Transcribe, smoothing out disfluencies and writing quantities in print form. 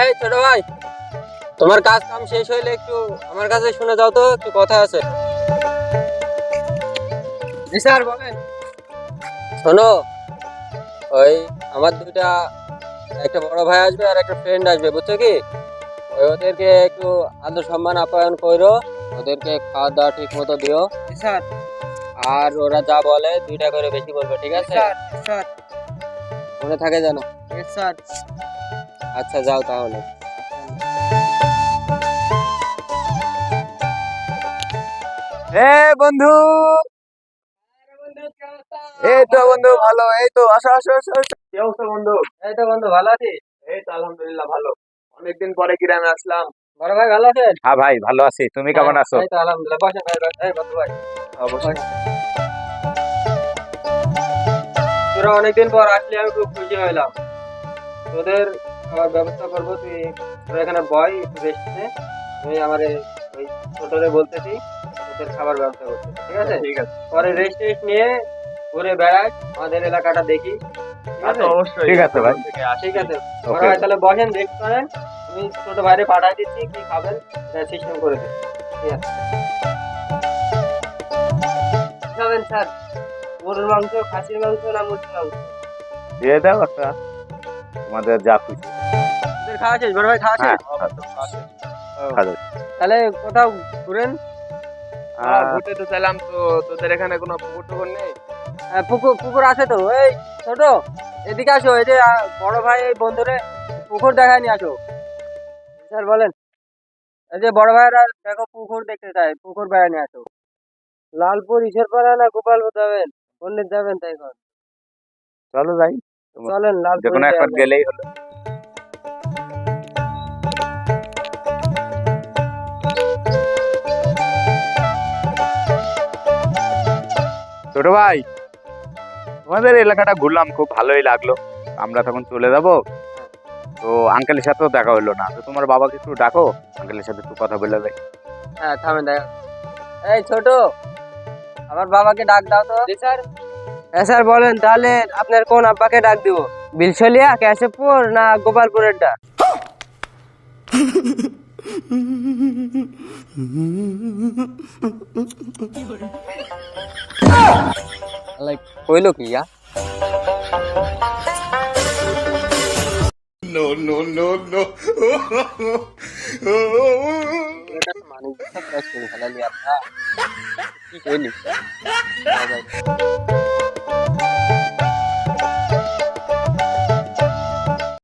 এই ছোট ভাই, তোমার কাজ কাম শেষ হইলে একটু আমার কাছে শুনে যাও তো, একটু কথা আছে। জি স্যার, বলেন। শোনো, ওই আমার দুইটা, একটা বড় ভাই আসবে আর একটা ফ্রেন্ড আসবে, বুঝছো কি? ওদেরকে একটু আদর সম্মান আপ্যায়ন করো, ওদেরকে খাওয়া দাওয়া ঠিক মতো দিও। স্যার। আর ওরা যা বলে দুইটা করে বেশি বলবে, ঠিক আছে? Sir sir. মনে থাকে যেন। স্যার। আচ্ছা, যাও তাহলে। এ বন্ধু, এই তো বন্ধু ভালো। এই তো আসো আসো আসো আসো। কি অবস্থা বন্ধু? এই তো বন্ধু, ভালো আছিস? এই তো আলহামদুলিল্লাহ ভালো। অনেকদিন পরে গ্রামে আসলাম। বড় ভাই ভালো আছেন? হ্যাঁ ভাই ভালো আছি, তুমি কেমন আছো? এই তো আলহামদুলিল্লাহ। বসেন ভাই, বসেন। এই বন্ধু ভাই, অবশ্যই। তোরা অনেকদিন পর আসলে আমি খুব খুশি হইলাম। তোদের খাবার ব্যবস্থা করবো, তুই তোরা এখানে বয়, একটু রেস্ট নে। আমি আমার ওই ছোটরে বলতেছি তোদের খাবার ব্যবস্থা করতে, ঠিক আছে? ঠিক আছে। পরে রেস্ট টেস্ট নিয়ে ঘুরে বেড়াই, আমাদের এলাকাটা দেখি, ঠিক আছে? অবশ্যই। ঠিক আছে ভাই। ঠিক আছে বড় ওকে। ভাই, তাহলে বসেন, রেস্ট করেন। আমি ছোট ভাইরে পাঠাই দিচ্ছি, কি খাবেন সিস্টেম করে দিন, ঠিক আছে? কি খাবেন স্যার? গরুর মাংস, খাসির মাংস না মুরগির মাংস? দিয়ে দাও একটা, তোমাদের যা খুশি। তোদের খাওয়া শেষ বড় ভাই, খাওয়া হ্যাঁ, শেষ? ও, খাওয়া তাহলে কোথাও ঘুরেন। ঘুরতে তো চাইলাম, তো তোদের এখানে কোনো পুকুর টুকুর নেই? পুকুর পুকুর আছে তো। এই ছোট, এদিকে আসো। এই যে বড় ভাই এই বন্ধুরে পুকুর দেখায় নিয়ে আসো। স্যার বলেন। এই যে বড় ভাইরা দেখো পুকুর দেখতে চাই, পুকুর বেড়ায় নিয়ে আসো। লালপুর ঈশ্বরপাড়া না গোপালপুর যাবেন? কোনদিন যাবেন তাই কর। চলো যাই, চলেন যে লালপুর কোনো একবার গেলেই হলো। ছোট ভাই, তোমাদের এলাকাটা ঘুরলাম, খুব ভালোই লাগলো। আমরা তখন চলে যাব, তো আঙ্কেলের সাথেও দেখা হলো না। তো তোমার বাবাকে একটু ডাকো, আঙ্কেলের সাথে একটু কথা বলে যাই। হ্যাঁ, থামেন দেখা। এই ছোট, আমার বাবাকে ডাক দাও তো। জি স্যার। হ্যাঁ স্যার, বলেন। তাহলে আপনার কোন আব্বাকে ডাক দিব? বিলশলিয়া, কেশবপুর না গোপালপুরেরটা? লাইক কইলো কি ইয়া? No, no, no, no. মানুষ ফেলালি আপনার কি কইলি?